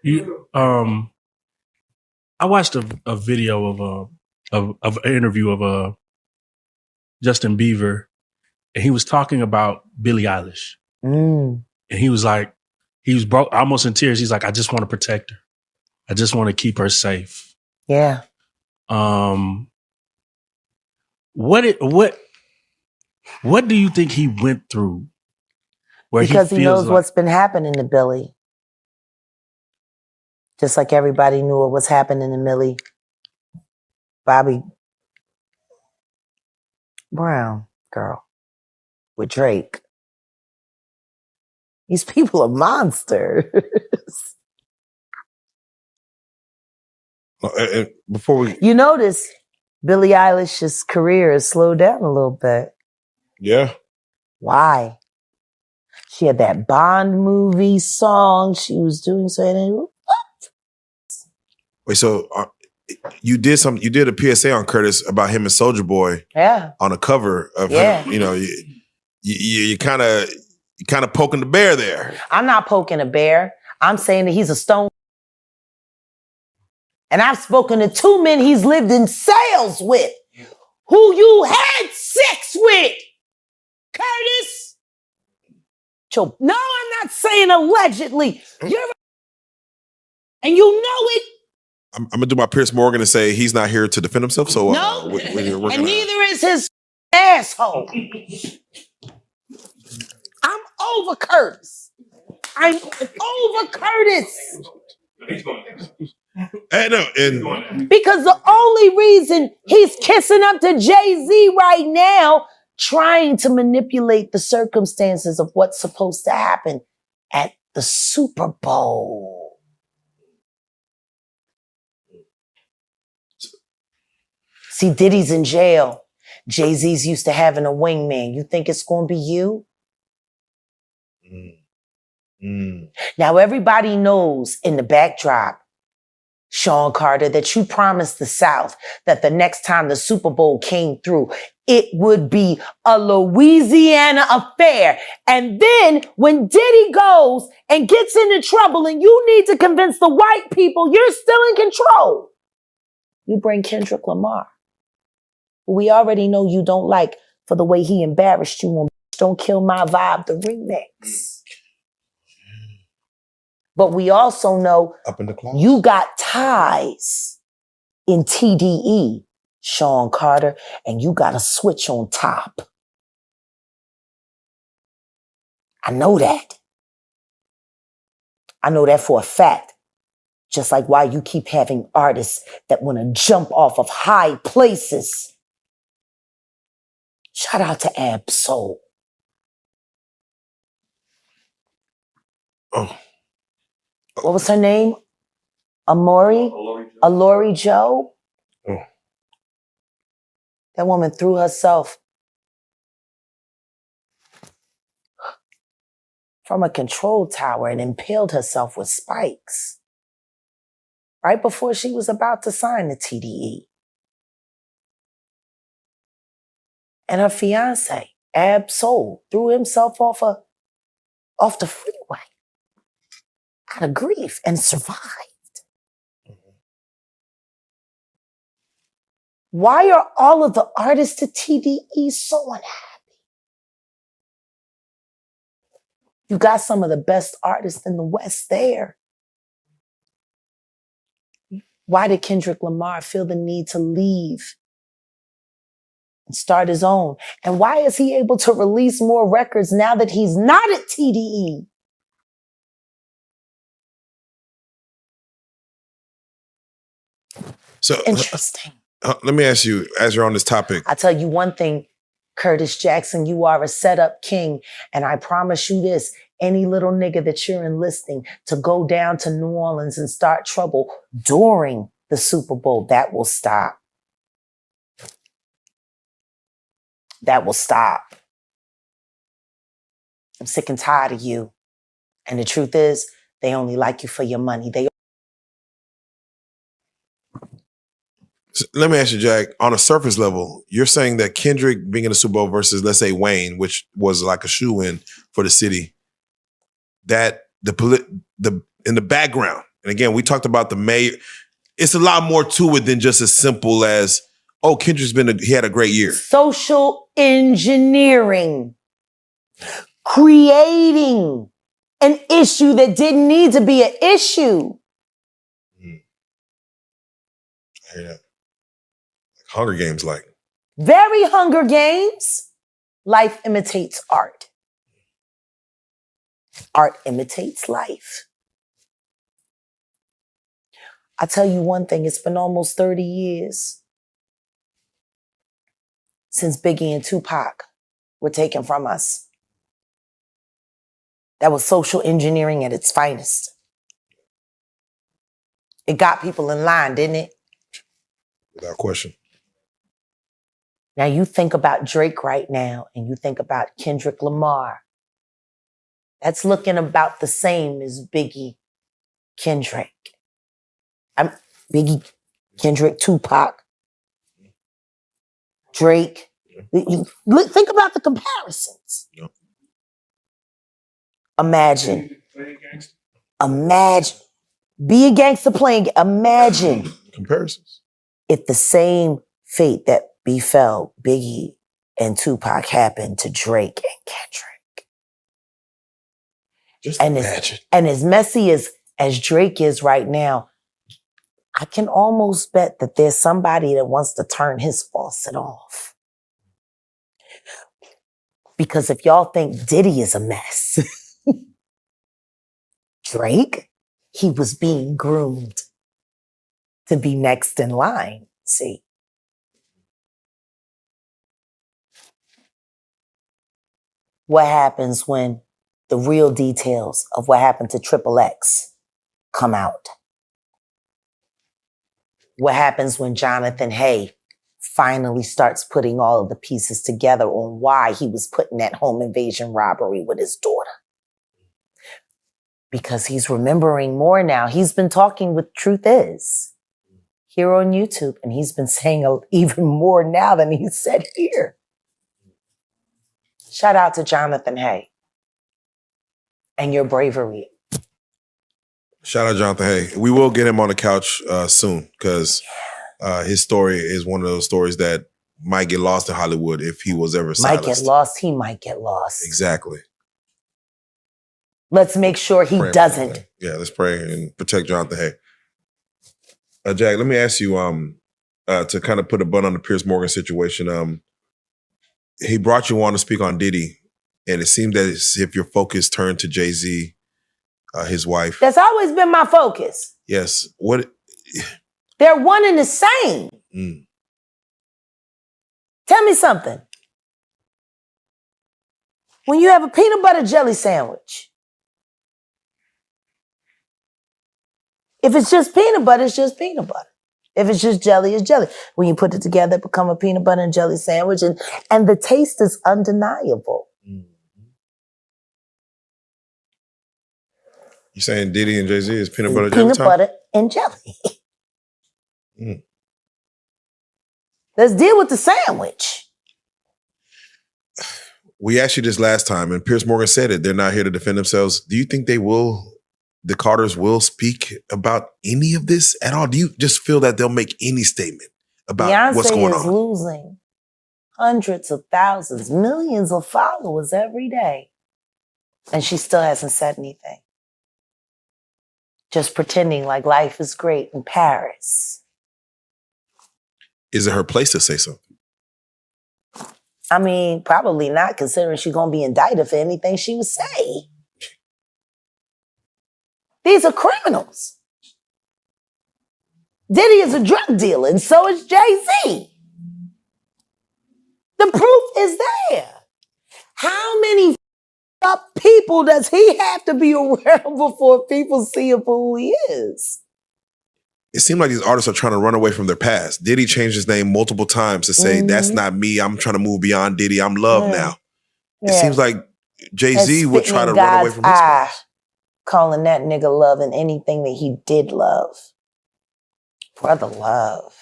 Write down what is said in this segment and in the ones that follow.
I watched a video of an interview of Justin Bieber, and he was talking about Billie Eilish, and he was like, he was almost in tears. He's like, I just want to protect her. I just want to keep her safe. Yeah. What do you think he went through? Because he knows what's been happening to Billie. Just like everybody knew what was happening to Millie Bobby Brown girl with Drake. These people are monsters. You notice Billie Eilish's career has slowed down a little bit. Yeah. Why? She had that Bond movie song she was doing. Wait, so you did a PSA on Curtis about him and Soulja Boy. Yeah. On a cover of him. You know, you kind of poking the bear there. I'm not poking a bear. I'm saying that he's a stone. And I've spoken to 2 men he's lived in sales with, who you had sex with, Curtis. No, I'm not saying allegedly. And you know it. I'm going to do my Pierce Morgan and say he's not here to defend himself. So no, and neither is his asshole. I'm over Curtis. I'm over Curtis. Because the only reason he's kissing up to Jay-Z right now, trying to manipulate the circumstances of what's supposed to happen at the Super Bowl. See, Diddy's in jail. Jay-Z's used to having a wingman. You think it's going to be you? Now, everybody knows in the backdrop, Sean Carter, that you promised the South that the next time the Super Bowl came through, it would be a Louisiana affair. And then when Diddy goes and gets into trouble and you need to convince the white people you're still in control, you bring Kendrick Lamar, who we already know you don't like for the way he embarrassed you on Don't Kill My Vibe, the remix. But we also know you got ties in TDE, Sean Carter, and you got a switch on top. I know that. I know that for a fact. Just like why you keep having artists that want to jump off of high places. Shout out to Ab-Soul. Oh. What was her name? Alori Joe? Oh. That woman threw herself from a control tower and impaled herself with spikes right before she was about to sign the TDE. And her fiance, Ab-Soul, threw himself off the freeway out of grief and survived. Why are all of the artists at TDE so unhappy? You got some of the best artists in the West there. Why did Kendrick Lamar feel the need to leave and start his own? And why is he able to release more records now that he's not at TDE? So interesting. Let me ask you, as you're on this topic. I'll tell you one thing, Curtis Jackson, you are a setup king. And I promise you this, any little nigga that you're enlisting to go down to New Orleans and start trouble during the Super Bowl, that will stop. That will stop. I'm sick and tired of you. And the truth is, they only like you for your money. Let me ask you, Jack, on a surface level, you're saying that Kendrick being in the Super Bowl versus, let's say, Wayne, which was like a shoe-in for the city, that in the background, And again, we talked about the mayor. It's a lot more to it than just as simple as, oh, Kendrick's he had a great year. Social engineering. Creating an issue that didn't need to be an issue. I hear that. Hunger Games like. Very Hunger Games. Life imitates art. Art imitates life. I tell you one thing, it's been almost 30 years since Biggie and Tupac were taken from us. That was social engineering at its finest. It got people in line, didn't it? Without question. Now you think about Drake right now, and you think about Kendrick Lamar. That's looking about the same as Biggie, Kendrick. Biggie, Kendrick, Tupac, Drake. Think about the comparisons. Yep. Imagine. Be a gangster playing. Imagine. Comparisons. If the same fate that befell Biggie and Tupac happened to Drake and Kendrick. Just imagine. And as messy as Drake is right now, I can almost bet that there's somebody that wants to turn his faucet off. Because if y'all think Diddy is a mess, Drake, he was being groomed to be next in line. See? What happens when the real details of what happened to Triple X come out? What happens when Jonathan Hay finally starts putting all of the pieces together on why he was put in that home invasion robbery with his daughter? Because he's remembering more now. He's been talking with Truth Is here on YouTube, and he's been saying even more now than he said here. Shout out to Jonathan Hay and your bravery. Shout out Jonathan Hay. We will get him on the couch soon because his story is one of those stories that might get lost in Hollywood if he was ever silenced. Might get lost. He might get lost. Exactly. Let's make sure he doesn't. Yeah, let's pray and protect Jonathan Hay. Jack, let me ask you to kind of put a bun on the Piers Morgan situation. He brought you on to speak on Diddy, and it seemed that as if your focus turned to Jay-Z, his wife. That's always been my focus. Yes. What? They're one and the same. Mm. Tell me something. When you have a peanut butter jelly sandwich, if it's just peanut butter, it's just peanut butter. If it's just jelly, it's jelly. When you put it together, it becomes a peanut butter and jelly sandwich, and the taste is undeniable. Mm. You saying Diddy and Jay-Z is peanut butter jelly? Peanut butter and jelly. Mm. Let's deal with the sandwich. We asked you this last time, and Piers Morgan said it. They're not here to defend themselves. Do you think the Carters will speak about any of this at all? Do you just feel that they'll make any statement about what's going on? Beyonce is losing hundreds of thousands, millions of followers every day. And she still hasn't said anything. Just pretending like life is great in Paris. Is it her place to say something? I mean, probably not, considering she's going to be indicted for anything she would say. These are criminals. Diddy is a drug dealer, and so is Jay-Z. The proof is there. How many up people does he have to be around before people see him for who he is? It seems like these artists are trying to run away from their past. Diddy changed his name multiple times to say, that's not me. I'm trying to move beyond Diddy. I'm Love now. It seems like Jay-Z would try to run away from his past. Calling that nigga Love and anything that he did love. Brother Love.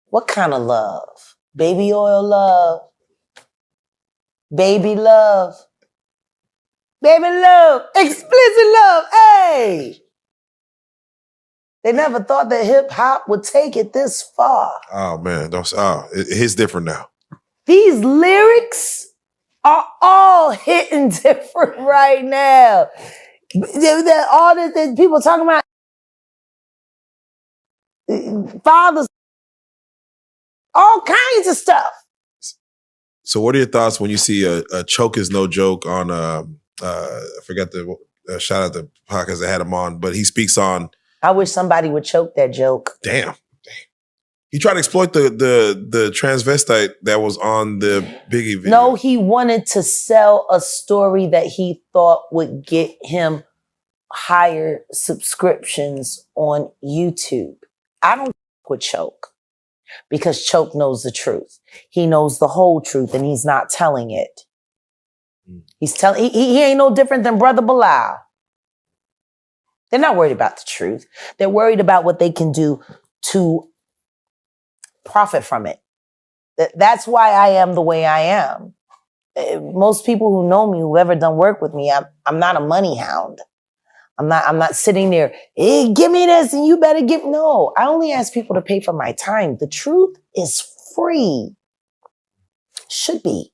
What kind of love? Baby oil love? Baby love? Baby love? Explicit love? Hey! They never thought that hip hop would take it this far. Oh man, it's different now. These lyrics are all hitting different right now. All the people talking about fathers, all kinds of stuff. So what are your thoughts when you see a Choke Is No Joke on, I forgot the, shout out the podcast that had him on, but he speaks on. I wish somebody would choke that joke. Damn. He tried to exploit the transvestite that was on the Biggie video. No, he wanted to sell a story that he thought would get him higher subscriptions on YouTube. I don't with Choke because Choke knows the truth. He knows the whole truth and he's not telling it. He's telling, he ain't no different than Brother Bilal. They're not worried about the truth. They're worried about what they can do to profit from it. That's why I am the way I am. Most people who know me, who've ever done work with me, I'm not a money hound. I'm not sitting there, hey, give me this and you better give. No, I only ask people to pay for my time. The truth is free. Should be.